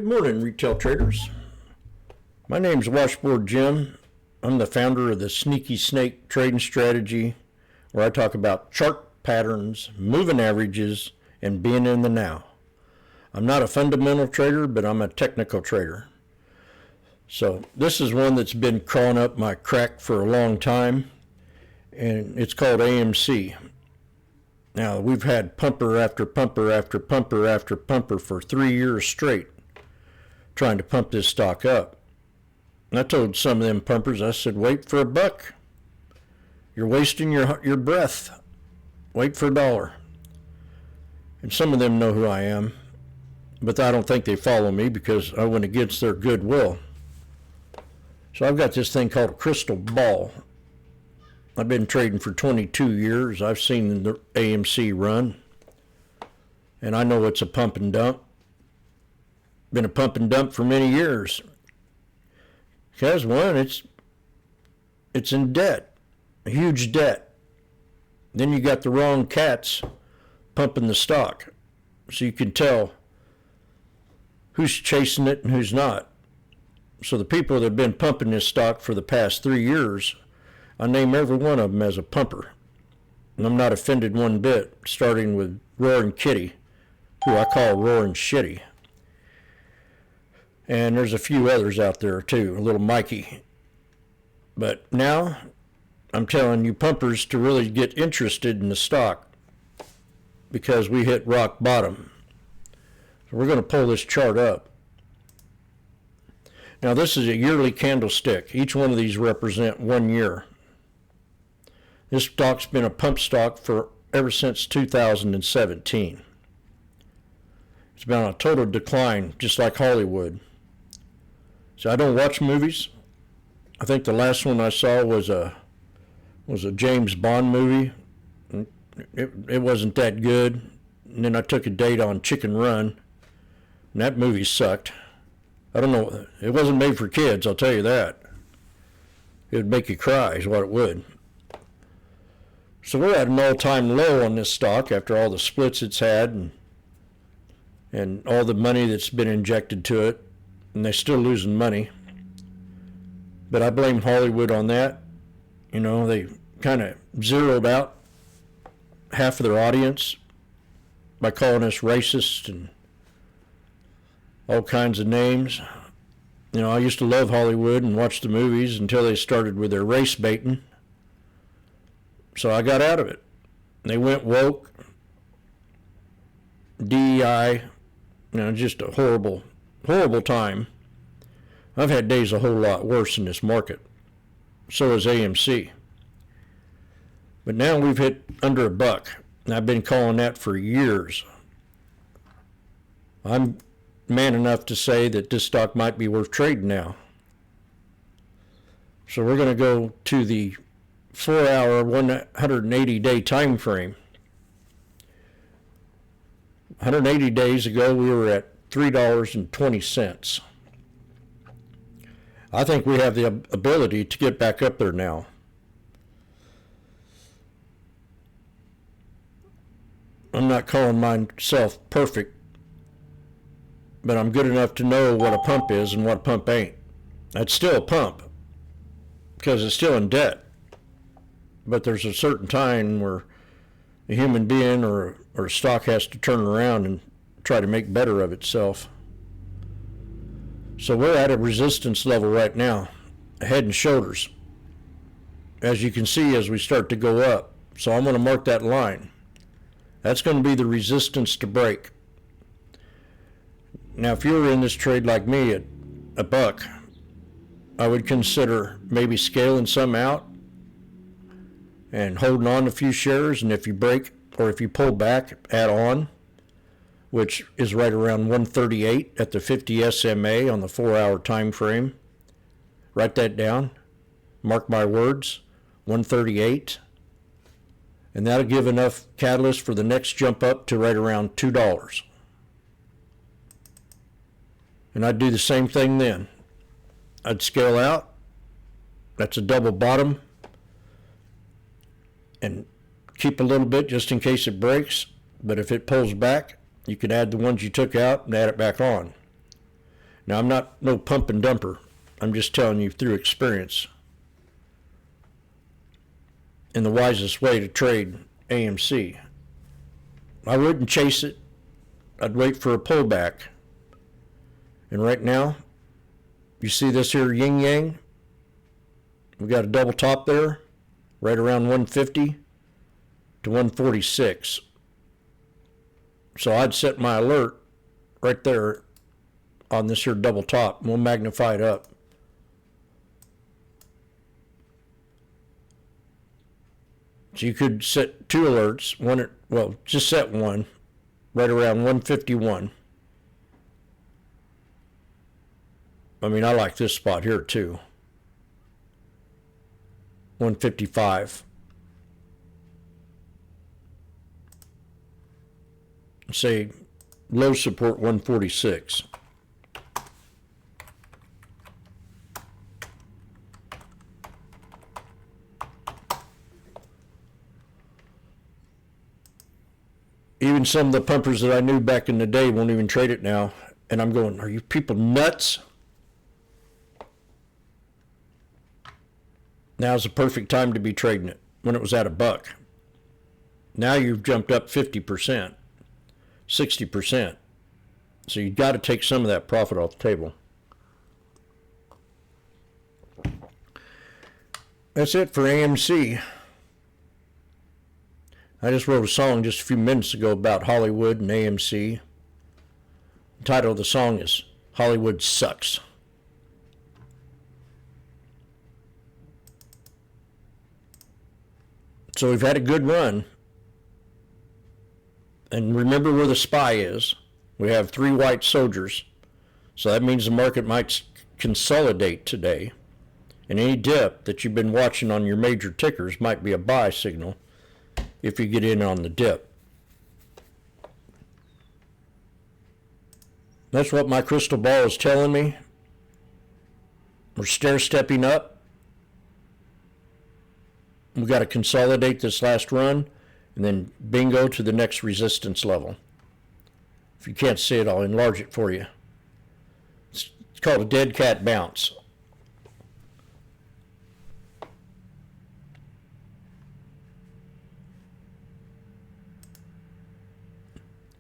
Good morning, retail traders. My name's Washboardjim. I'm the founder of the Sneaky Snake trading strategy, where I talk about chart patterns, moving averages, and being in the now. I'm not a fundamental trader, but I'm a technical trader. So this is one that's been crawling up my crack for a long time, and it's called AMC. Now, we've had pumper after pumper after pumper after pumper for 3 years straight, trying to pump this stock up. And I told some of them pumpers, I said, wait for a buck. You're wasting your breath. Wait for $1. And some of them know who I am, but I don't think they follow me because I went against their goodwill. So I've got this thing called a crystal ball. I've been trading for 22 years. I've seen the AMC run, and I know it's a pump and dump. Been a pump and dump for many years. Because one, it's in debt, a huge debt. Then you got the wrong cats pumping the stock, so you can tell who's chasing it and who's not. So the people that have been pumping this stock for the past 3 years, I name every one of them as a pumper. And I'm not offended one bit, starting with Roaring Kitty, who I call Roaring Shitty. And there's a few others out there too, a little Mikey. But now, I'm telling you pumpers to really get interested in the stock because we hit rock bottom. So we're going to pull this chart up. Now this is a yearly candlestick. Each one of these represent 1 year. This stock's been a pump stock for ever since 2017. It's been on a total decline, just like Hollywood. So I don't watch movies. I think the last one I saw was a James Bond movie. It wasn't that good. And then I took a date on Chicken Run, and that movie sucked. I don't know. It wasn't made for kids, I'll tell you that. It would make you cry is what it would. So we're at an all-time low on this stock after all the splits it's had and all the money that's been injected to it, and they're still losing money. But I blame Hollywood on that. You know, they kind of zeroed out half of their audience by calling us racist and all kinds of names. You know, I used to love Hollywood and watch the movies until they started with their race baiting. So I got out of it. They went woke, DEI, you know, just a horrible, horrible time. I've had days a whole lot worse in this market. So has AMC. But now we've hit under a buck, and I've been calling that for years. I'm man enough to say that this stock might be worth trading now. So we're going to go to the 4-hour, 180-day time frame. 180 days ago, we were at $3.20. I think we have the ability to get back up there now. I'm not calling myself perfect, but I'm good enough to know what a pump is and what a pump ain't. That's still a pump because it's still in debt. But there's a certain time where a human being or a stock has to turn around and try to make better of itself. So we're at a resistance level right now, head and shoulders, as you can see as we start to go up. So I'm going to mark that line. That's going to be the resistance to break. Now, if you were in this trade like me at a buck, I would consider maybe scaling some out and holding on a few shares, and if you break or if you pull back, add on, which is right around 138 at the 50 SMA on the 4-hour time frame. Write that down. Mark my words, 138. And that'll give enough catalyst for the next jump up to right around $2. And I'd do the same thing then. I'd scale out. That's a double bottom. And keep a little bit just in case it breaks. But if it pulls back, you can add the ones you took out and add it back on. Now, I'm not no pump and dumper. I'm just telling you through experience. And the wisest way to trade AMC. I wouldn't chase it. I'd wait for a pullback. And right now, you see this here yin yang? We got a double top there, right around 150 to 146. So I'd set my alert right there on this here double top. We'll magnify it up. So you could set two alerts. Just set one right around 151. I mean, I like this spot here too. 155. Say low support 146. Even some of the pumpers that I knew back in the day won't even trade it now. And I'm going, are you people nuts? Now's the perfect time to be trading it when it was at $1. Now you've jumped up 50%, 60%. So you've got to take some of that profit off the table. That's it for AMC. I just wrote a song just a few minutes ago about Hollywood and AMC. The title of the song is Hollywood Sucks. So we've had a good run. And remember where the SPY is. We have 3 white soldiers. So that means the market might consolidate today. And any dip that you've been watching on your major tickers might be a buy signal if you get in on the dip. That's what my crystal ball is telling me. We're stair-stepping up. We've got to consolidate this last run and then bingo to the next resistance level. If you can't see it, I'll enlarge it for you. It's called a dead cat bounce.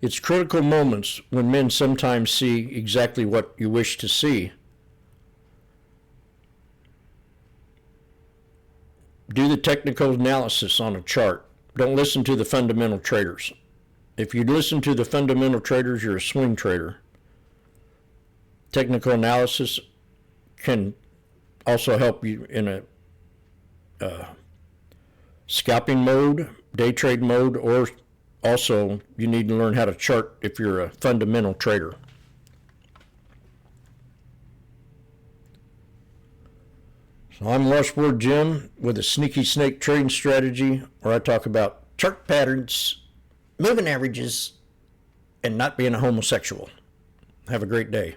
It's critical moments when men sometimes see exactly what you wish to see. Do the technical analysis on a chart. Don't listen to the fundamental traders. If you listen to the fundamental traders, you're a swing trader. Technical analysis can also help you in a scalping mode, day trade mode, or also you need to learn how to chart if you're a fundamental trader. So I'm Washboardjim with a sneaky snake trading strategy where I talk about chart patterns, moving averages, and not being a homosexual. Have a great day.